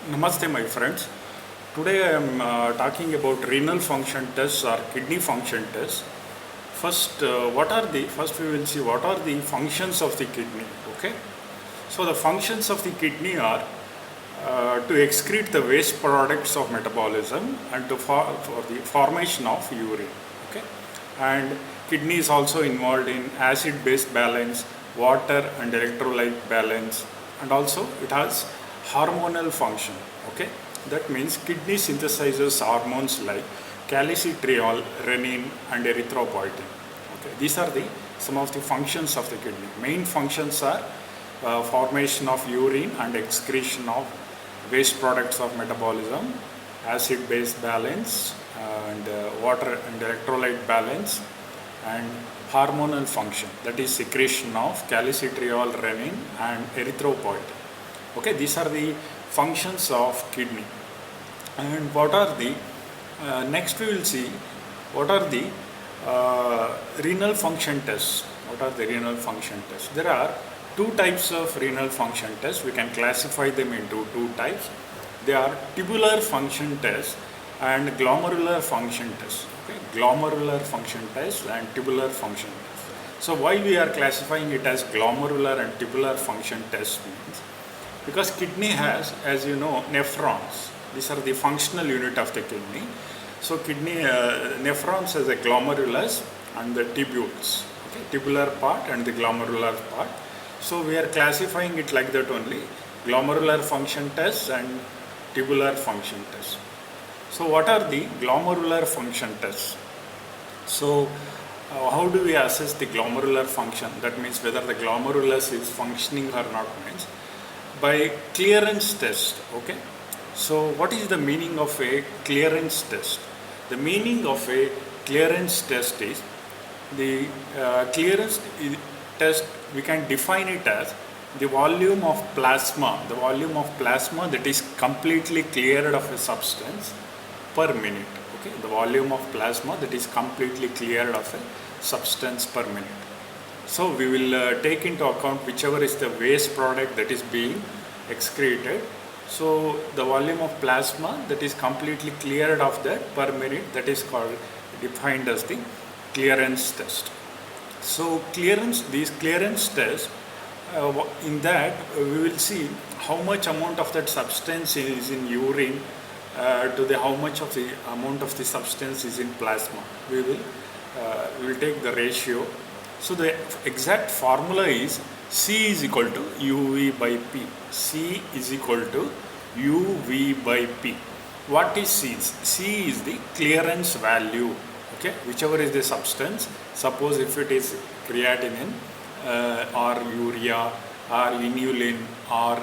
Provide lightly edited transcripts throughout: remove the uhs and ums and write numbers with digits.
Namaste, my friends. Today I am talking about renal function tests or kidney function tests. First we will see what are the functions of the kidney. Okay, so the functions of the kidney are to excrete the waste products of metabolism and for the formation of urine. Okay, and kidney is also involved in acid-base balance, water and electrolyte balance, and also it has hormonal function. Okay, that means kidney synthesizes hormones like calcitriol, renin, and erythropoietin. Okay, these are the some of the functions of the kidney. Main functions are formation of urine and excretion of waste products of metabolism, acid-base balance, and water and electrolyte balance, and hormonal function, that is secretion of calcitriol, renin, and erythropoietin. Okay, these are the functions of kidney. And what are the next we will see what are the renal function tests. What are the renal function tests? There are two types of renal function tests. We can classify them into two types. They are tubular function tests and glomerular function tests. Okay, glomerular function test and tubular function test. So why we are classifying it as glomerular and tubular function test means because kidney has, as you know, nephrons. These are the functional unit of the kidney. So kidney nephrons has a glomerulus and the tubules. Okay, tubular part and the glomerular part. So we are classifying it like that only. Glomerular function test and tubular function test. So what are the glomerular function tests? So how do we assess the glomerular function? That means whether the glomerulus is functioning or not means by clearance test. Okay, so what is the meaning of a clearance test? The meaning of a clearance test is the clearance test, we can define it as the volume of plasma that is completely cleared of a substance per minute. Okay, the volume of plasma that is completely cleared of a substance per minute. So we will take into account whichever is the waste product that is being excreted. So the volume of plasma that is completely cleared of that per minute, that is defined as the clearance test. So these clearance tests, in that we will see how much amount of that substance is in urine to how much of the amount of the substance is in plasma. We will take the ratio. So the exact formula is C is equal to UV by P. C is equal to UV by P. What is C? C is the clearance value. Okay, whichever is the substance. Suppose if it is creatinine or urea or inulin or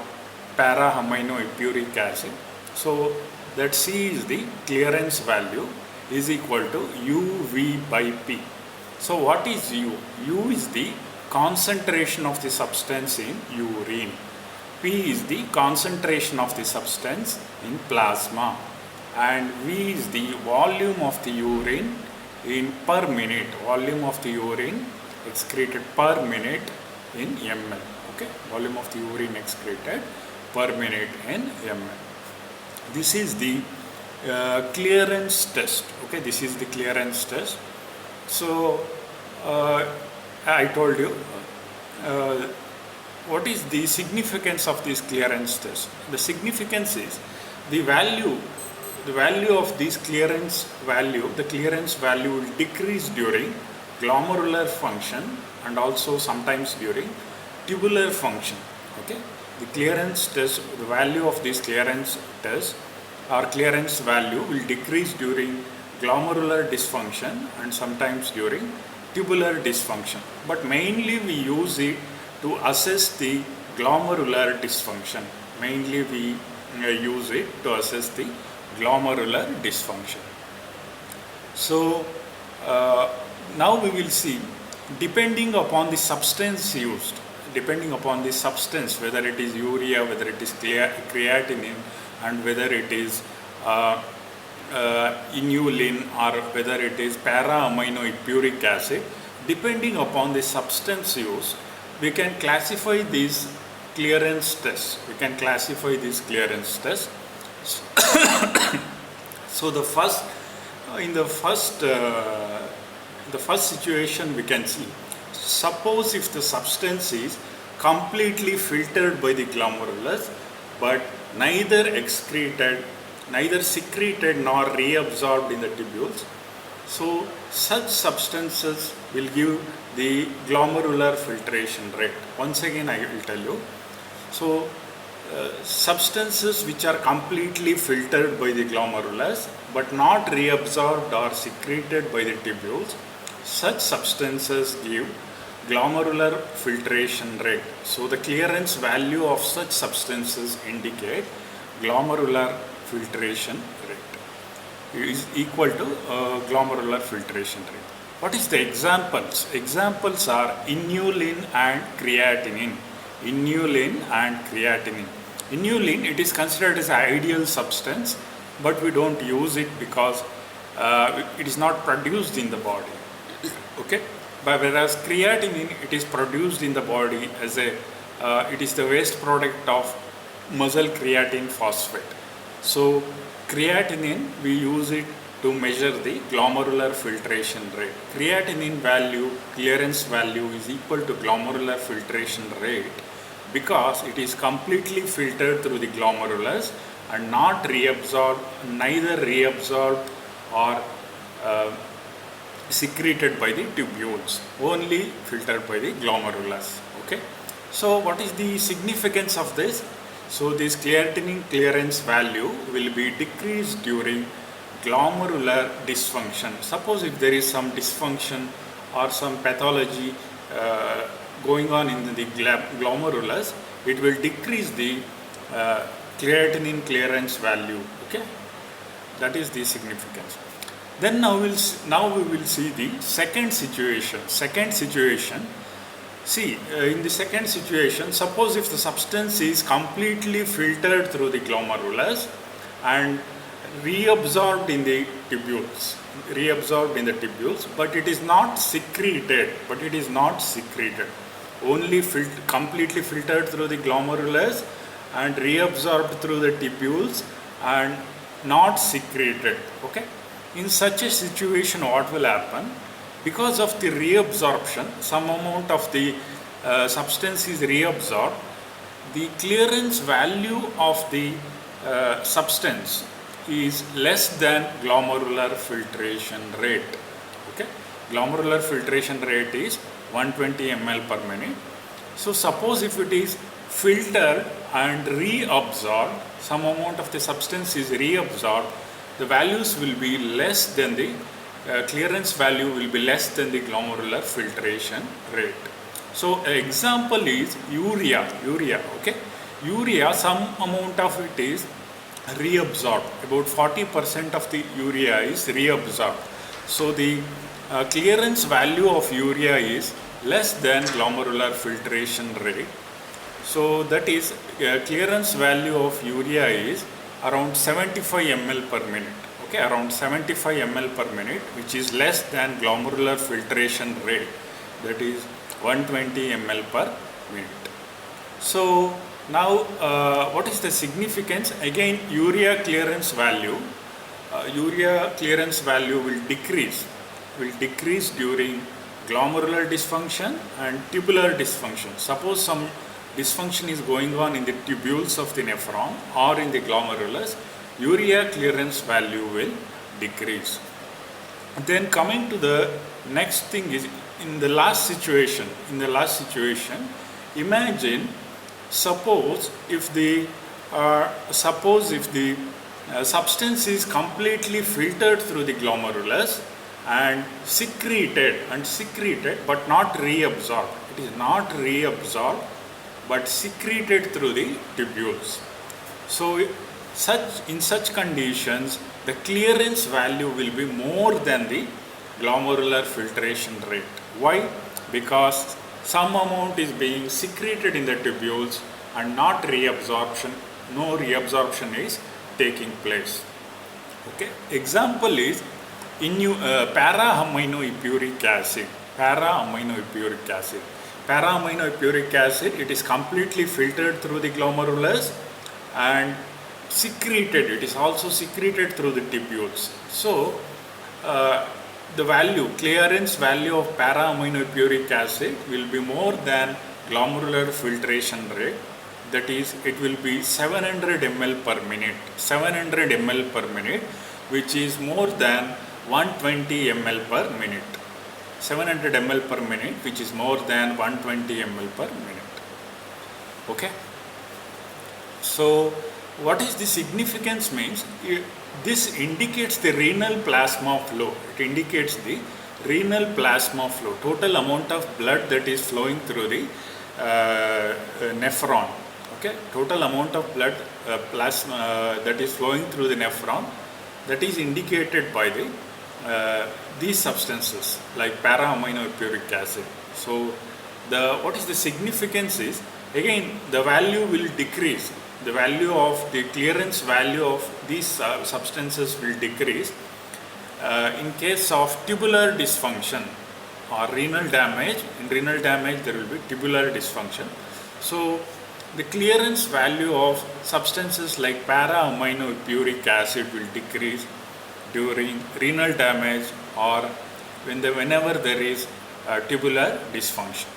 para-aminobutyric acid. So that C is the clearance value is equal to UV by P. So what is U? U is the concentration of the substance in urine. P is the concentration of the substance in plasma. And V is the volume of the urine in per minute. Volume of the urine excreted per minute in ml. Okay, volume of the urine excreted per minute in ml. This is the clearance test. Okay, this is the clearance test. So I told you what is the significance of this clearance test. The significance is the value of this clearance value. The clearance value will decrease during glomerular function and also sometimes during tubular function. Okay, the clearance test, the value of this clearance test or clearance value will decrease during glomerular dysfunction and sometimes during tubular dysfunction. But mainly we use it to assess the glomerular dysfunction. Mainly we use it to assess the glomerular dysfunction. So now we will see, depending upon the substance used, depending upon the substance, whether it is urea, whether it is creatinine, and whether it is inulin or whether it is para-aminobutyric acid, depending upon the substance used, we can classify these clearance tests. So the first, in the first situation we can see, suppose if the substance is completely filtered by the glomerulus, but neither secreted nor reabsorbed in the tubules. So such substances will give the glomerular filtration rate. Once again I will tell you. So substances which are completely filtered by the glomerulus but not reabsorbed or secreted by the tubules, such substances give glomerular filtration rate. So the clearance value of such substances indicate glomerular filtration rate is equal to glomerular filtration rate. What is the examples? Examples are inulin and creatinine. Inulin and creatinine. Inulin, it is considered as an ideal substance, but we don't use it because it is not produced in the body. Okay, but whereas creatinine, it is produced in the body as a it is the waste product of muscle creatine phosphate. So creatinine, we use it to measure the glomerular filtration rate. Creatinine value, clearance value is equal to glomerular filtration rate because it is completely filtered through the glomerulus and not reabsorbed, neither reabsorbed or secreted by the tubules, only filtered by the glomerulus. Okay, so what is the significance of this? So this creatinine clearance value will be decreased during glomerular dysfunction. Suppose if there is some dysfunction or some pathology going on in the glomerulus, it will decrease the creatinine clearance value. Okay, that is the significance. Then now we will see the second situation. See, in the second situation, suppose if the substance is completely filtered through the glomerulus and reabsorbed in the tubules, but it is not secreted, only completely filtered through the glomerulus and reabsorbed through the tubules and not secreted. Okay, in such a situation, what will happen? Because of the reabsorption, some amount of the substance is reabsorbed, the clearance value of the substance is less than glomerular filtration rate. Okay, glomerular filtration rate is 120 ml per minute. So suppose if it is filtered and reabsorbed, some amount of the substance is reabsorbed, the values will be less than the clearance value will be less than the glomerular filtration rate. So example is urea. Okay, urea, some amount of it is reabsorbed. About 40% of the urea is reabsorbed. So the clearance value of urea is less than glomerular filtration rate. So that is clearance value of urea is around 75 ml per minute. Okay, around 75 ml per minute, which is less than glomerular filtration rate, that is 120 ml per minute. So now what is the significance? Again, urea clearance value will decrease during glomerular dysfunction and tubular dysfunction. Suppose some dysfunction is going on in the tubules of the nephron or in the glomerulus, urea clearance value will decrease. Then coming to the next thing is in the last situation, imagine suppose if the substance is completely filtered through the glomerulus and secreted but not reabsorbed. It is not reabsorbed but secreted through the tubules. So in such conditions, the clearance value will be more than the glomerular filtration rate. Why? Because some amount is being secreted in the tubules and no reabsorption is taking place. Okay. Example is para-aminoepuric acid. Para-aminoepuric acid, it is completely filtered through the glomerulus and secreted, it is also secreted through the tubules. So the value, clearance value of para-aminopiuric acid will be more than glomerular filtration rate, that is it will be 700 ml per minute, 700 ml per minute, which is more than 120 ml per minute. 700 ml per minute, which is more than 120 ml per minute. Okay. So what is the significance means? This indicates the renal plasma flow. It indicates the renal plasma flow, total amount of blood that is flowing through the nephron. Okay, total amount of blood plasma that is flowing through the nephron, that is indicated by the these substances like para-aminopiuric acid. So what is the significance is, again the value will decrease. The value of the clearance value of these substances will decrease in case of tubular dysfunction or renal damage. In renal damage there will be tubular dysfunction. So the clearance value of substances like para-aminopiuric acid will decrease during renal damage or whenever there is tubular dysfunction.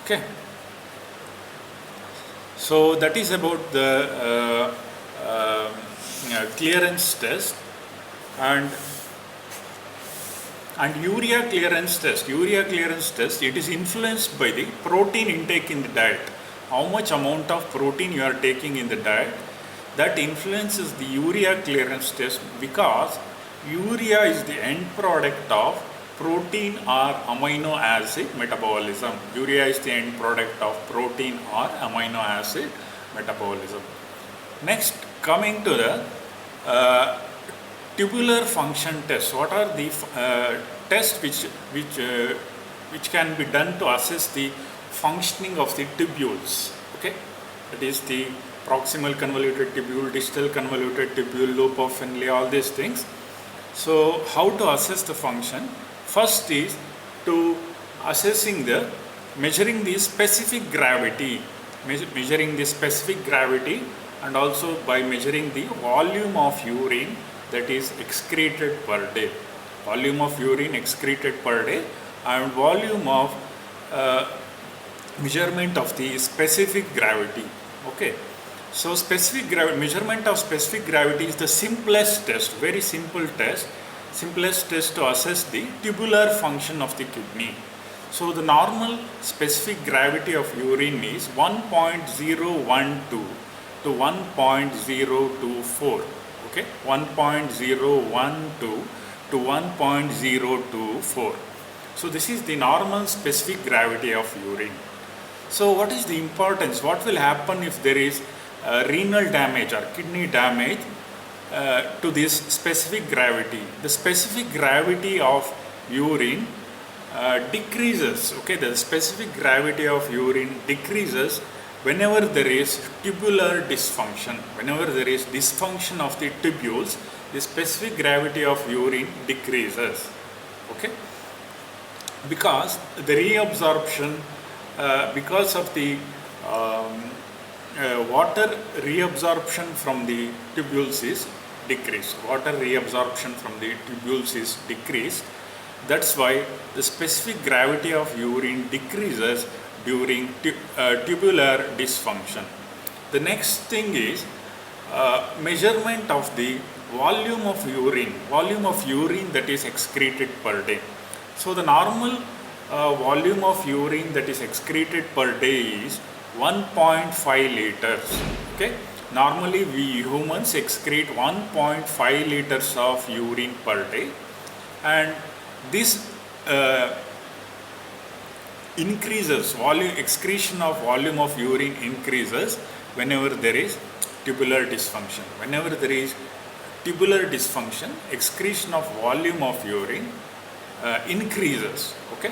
Okay. So that is about the clearance test. And urea clearance test. Urea clearance test, it is influenced by the protein intake in the diet. How much amount of protein you are taking in the diet, that influences the urea clearance test, because urea is the end product of protein or amino acid metabolism. Urea is the end product of protein or amino acid metabolism. Next, coming to the tubular function test. What are the tests which can be done to assess the functioning of the tubules? Okay, that is the proximal convoluted tubule, distal convoluted tubule, loop of Finley, all these things. So how to assess the function? First is to measuring the specific gravity, and also by measuring the volume of urine that is excreted per day. Volume of urine excreted per day and volume of measurement of the specific gravity. Okay. So measurement of specific gravity is the simplest test, very simple test. Simplest test to assess the tubular function of the kidney. So the normal specific gravity of urine is 1.012 to 1.024. Okay, 1.012 to 1.024. So this is the normal specific gravity of urine. So what is the importance? What will happen if there is renal damage or kidney damage to this specific gravity? The specific gravity of urine decreases. Okay, the specific gravity of urine decreases whenever there is tubular dysfunction. Whenever there is dysfunction of the tubules, the specific gravity of urine decreases. Okay, because the reabsorption, because of the water reabsorption from the tubules is decreased. Water reabsorption from the tubules is decreased. That's why the specific gravity of urine decreases during tubular dysfunction. The next thing is measurement of the volume of urine that is excreted per day. So the normal volume of urine that is excreted per day is 1.5 liters. Okay, normally we humans excrete 1.5 liters of urine per day, and this increases, excretion of volume of urine increases whenever there is tubular dysfunction. Whenever there is tubular dysfunction, excretion of volume of urine increases. Okay,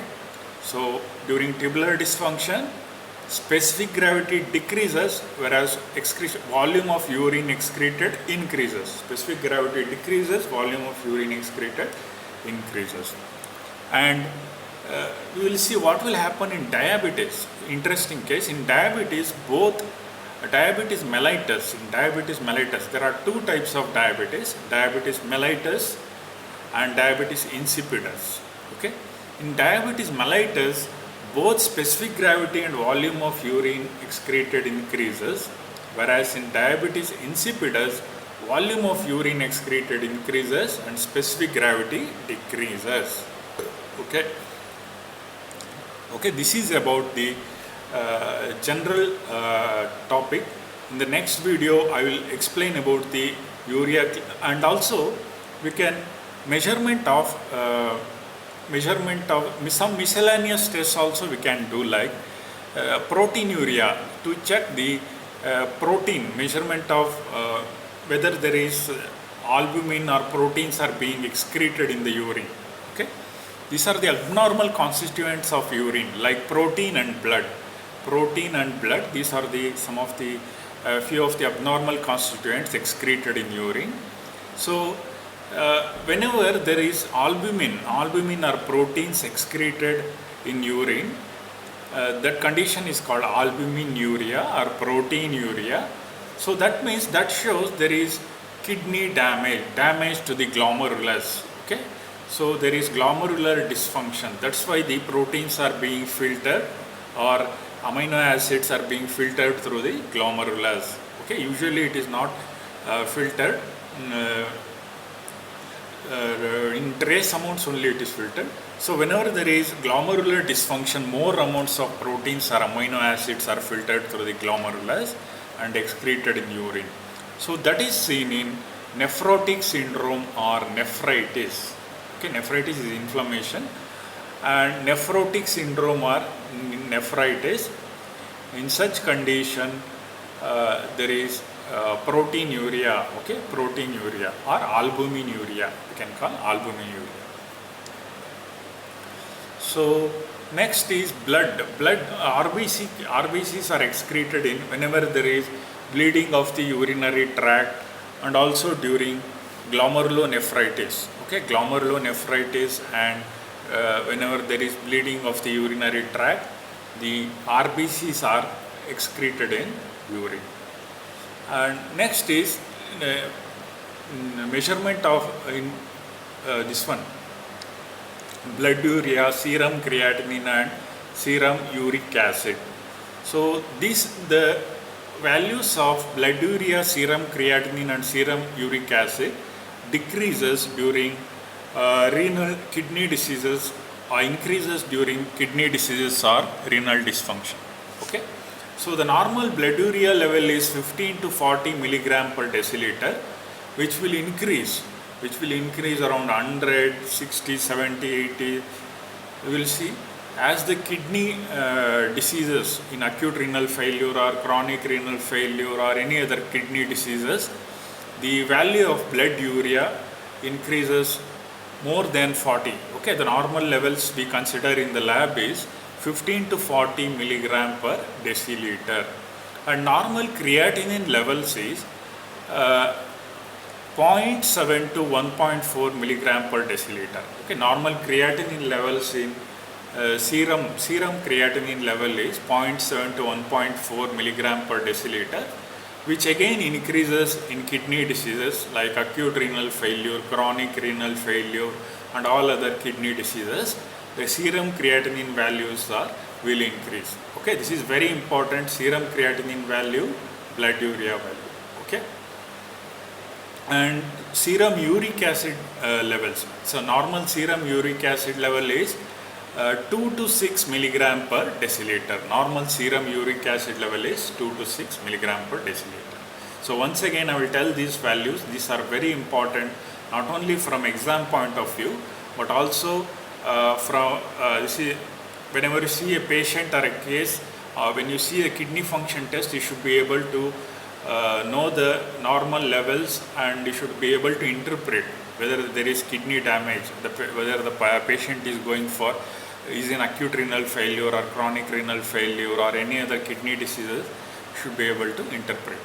so during tubular dysfunction, specific gravity decreases, whereas volume of urine excreted increases. Specific gravity decreases, volume of urine excreted increases. And we will see what will happen in diabetes. Interesting case. In diabetes, both diabetes mellitus. In diabetes mellitus, there are two types of diabetes: diabetes mellitus and diabetes insipidus. Okay, in diabetes mellitus, both specific gravity and volume of urine excreted increases, whereas in diabetes insipidus, volume of urine excreted increases and specific gravity decreases. Okay. Okay, this is about the general topic. In the next video, I will explain about the urea, and also we can measurement of some miscellaneous tests also we can do, like proteinuria to check the protein, measurement of whether there is albumin or proteins are being excreted in the urine. Okay, these are the abnormal constituents of urine, like protein and blood. Protein and blood, these are the some of the few of the abnormal constituents excreted in urine. So whenever there is albumin or proteins excreted in urine, that condition is called albuminuria or proteinuria. So that means, that shows there is kidney damage to the glomerulus. Okay, so there is glomerular dysfunction. That's why the proteins are being filtered, or amino acids are being filtered through the glomerulus. Okay, usually it is not filtered. In trace amounts only it is filtered. So whenever there is glomerular dysfunction, more amounts of proteins or amino acids are filtered through the glomerulus and excreted in urine. So that is seen in nephrotic syndrome or nephritis. Okay, nephritis is inflammation, and nephrotic syndrome or nephritis. In such condition, there is proteinuria, okay, proteinuria or albuminuria, we can call albuminuria. So next is blood. RBCs are excreted in whenever there is bleeding of the urinary tract, and also during glomerulonephritis. Okay, glomerulonephritis, and whenever there is bleeding of the urinary tract, the RBCs are excreted in urine. And next is measurement of this one, blood urea, serum creatinine and serum uric acid. So the values of blood urea, serum creatinine and serum uric acid decreases during renal kidney diseases, or increases during kidney diseases or renal dysfunction. Okay, so the normal blood urea level is 15 to 40 milligram per deciliter, which will increase around 100, 60, 70, 80. You will see as the kidney diseases, in acute renal failure or chronic renal failure or any other kidney diseases, the value of blood urea increases more than 40. Okay, the normal levels we consider in the lab is 15 to 40 milligram per deciliter, and normal creatinine levels is 0.7 to 1.4 milligram per deciliter. Okay, normal creatinine levels in serum creatinine level is 0.7 to 1.4 milligram per deciliter, which again increases in kidney diseases like acute renal failure, chronic renal failure and all other kidney diseases. The serum creatinine values will increase. Okay, this is very important, serum creatinine value, blood urea value. Okay, and serum uric acid levels. So normal serum uric acid level is 2 to 6 milligram per deciliter. Normal serum uric acid level is 2 to 6 milligram per deciliter. So once again I will tell these values. These are very important, not only from exam point of view, but also from whenever you see a patient or a case, when you see a kidney function test, you should be able to know the normal levels, and you should be able to interpret whether there is kidney damage, whether the patient is going for is in acute renal failure or chronic renal failure or any other kidney diseases, should be able to interpret.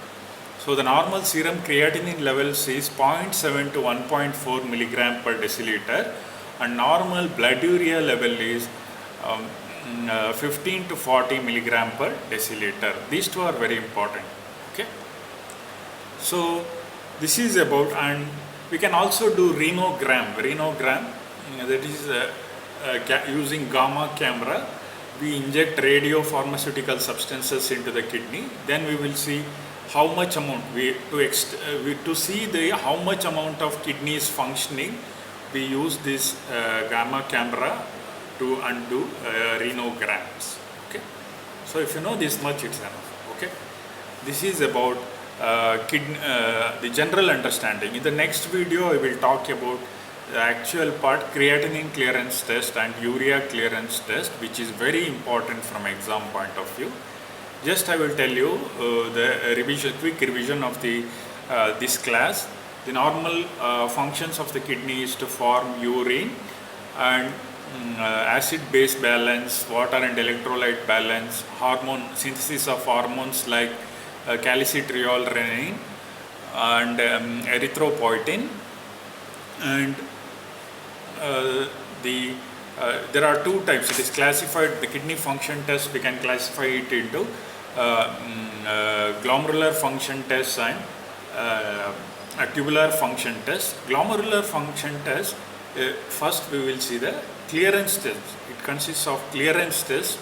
So the normal serum creatinine levels is 0.7 to 1.4 milligram per deciliter, and normal blood urea level is 15 to 40 milligram per deciliter. These two are very important. So this is about, and we can also do renogram. That is using gamma camera. We inject radio pharmaceutical substances into the kidney. Then we will see how much amount to see how much amount of kidney is functioning. We use this gamma camera to undo renograms. Okay. So if you know this much, it's enough. Okay. This is about the general understanding. In the next video, I will talk about the actual part, creatinine clearance test and urea clearance test, which is very important from exam point of view. Just I will tell you the quick revision of the this class. The normal functions of the kidney is to form urine and acid-base balance, water and electrolyte balance, hormone synthesis of hormones like calcitriol, renin, and erythropoietin, and there are two types. It is classified, the kidney function test, we can classify it into glomerular function test and a tubular function test. Glomerular function test, first we will see the clearance test. It consists of clearance test.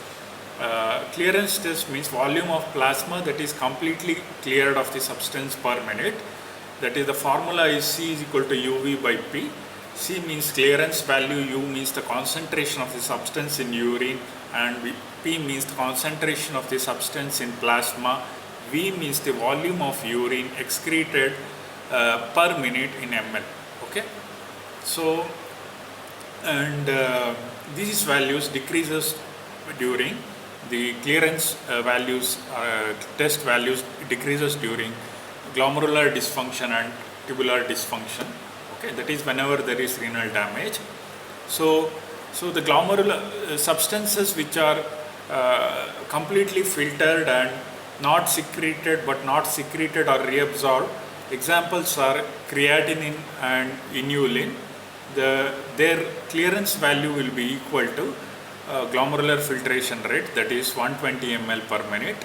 Clearance test means volume of plasma that is completely cleared of the substance per minute. That is, the formula is C is equal to UV by P. C means clearance value, U means the concentration of the substance in urine, and P means the concentration of the substance in plasma. V means the volume of urine excreted per minute in ml. Okay. So, and these values decreases during the clearance values, test values decreases during glomerular dysfunction and tubular dysfunction. Okay, that is whenever there is renal damage. So the glomerular substances which are completely filtered and not secreted or reabsorbed, examples are creatinine and inulin. Their clearance value will be equal to glomerular filtration rate, that is 120 ml per minute,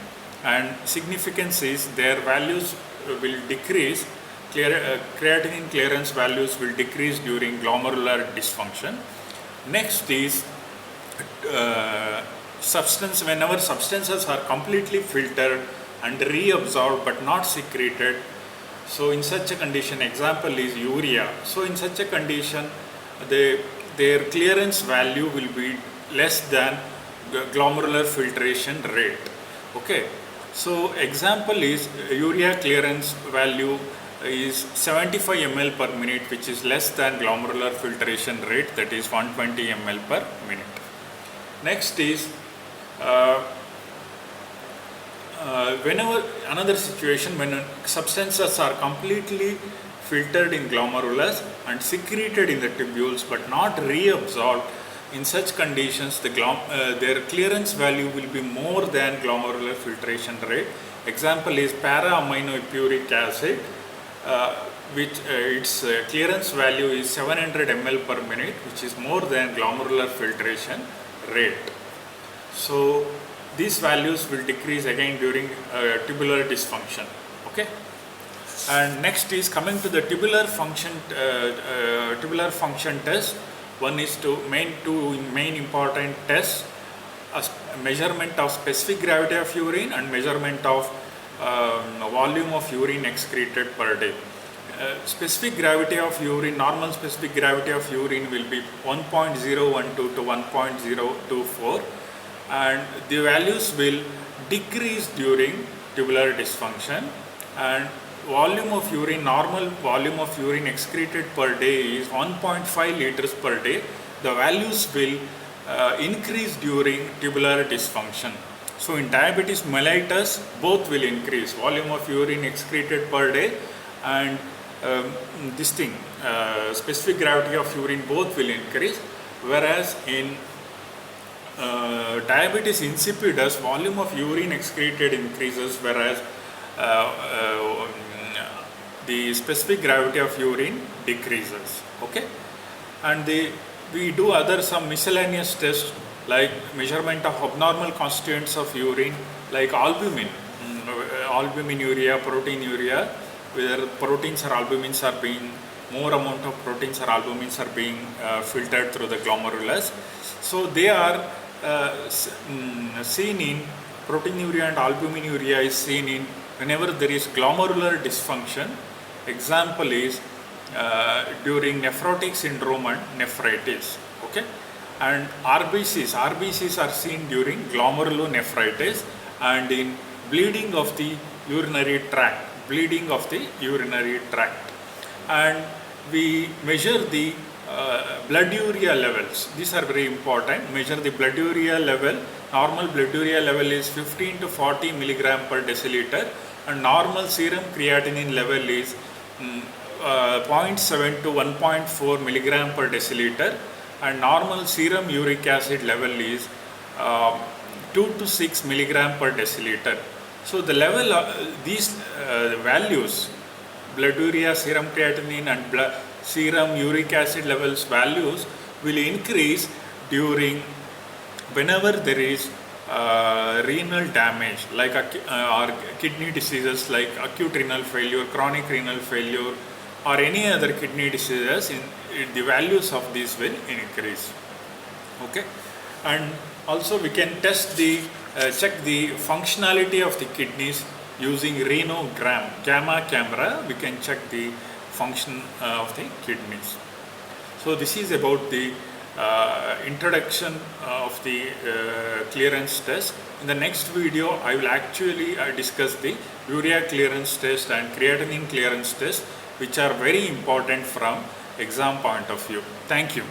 and significance is their values will decrease. Creatinine clearance values will decrease during glomerular dysfunction. Next is whenever substances are completely filtered and reabsorbed but not secreted. So in such a condition, example is urea. So in such a condition, their clearance value will be less than glomerular filtration rate. Okay. So example is urea clearance value is 75 ml per minute, which is less than glomerular filtration rate, that is 120 ml per minute. Next is whenever another situation when substances are completely filtered in glomerulus and secreted in the tubules but not reabsorbed. In such conditions, their clearance value will be more than glomerular filtration rate. Example is para-aminopiuric acid, which its clearance value is 700 ml per minute, which is more than glomerular filtration rate. So these values will decrease again during tubular dysfunction. Okay. And next is coming to the tubular function test. One is two main important tests: measurement of specific gravity of urine and measurement of volume of urine excreted per day. Specific gravity of urine, normal specific gravity of urine will be 1.012 to 1.024, and the values will decrease during tubular dysfunction. And volume of urine, normal volume of urine excreted per day is 1.5 liters per day. The values will increase during tubular dysfunction. So in diabetes mellitus, both will increase. Volume of urine excreted per day and specific gravity of urine, both will increase. Whereas in diabetes insipidus, volume of urine excreted increases, whereas the specific gravity of urine decreases. Okay, and we do some miscellaneous tests like measurement of abnormal constituents of urine like albumin, albuminuria, proteinuria, whether proteins or albumins are being, more amount of proteins or albumins are being filtered through the glomerulus. So they are seen in proteinuria and albuminuria is seen in whenever there is glomerular dysfunction. Example is during nephrotic syndrome and nephritis. Okay, and RBCs are seen during glomerulonephritis and in bleeding of the urinary tract, and we measure the blood urea levels. These are very important. Measure the blood urea level. Normal blood urea level is 15 to 40 milligram per deciliter, and normal serum creatinine level is 0.7 to 1.4 milligram per deciliter, and normal serum uric acid level is 2 to 6 milligram per deciliter. So the level these values, blood urea, serum creatinine and serum uric acid levels values will increase during whenever there is renal damage like or kidney diseases like acute renal failure, chronic renal failure, or any other kidney diseases. The values of these will increase. Okay, and also we can test the check the functionality of the kidneys using renogram gamma camera. We can check the function of the kidneys. So this is about the introduction of the clearance test. In the next video I will actually discuss the urea clearance test and creatinine clearance test, which are very important from exam point of view. Thank you.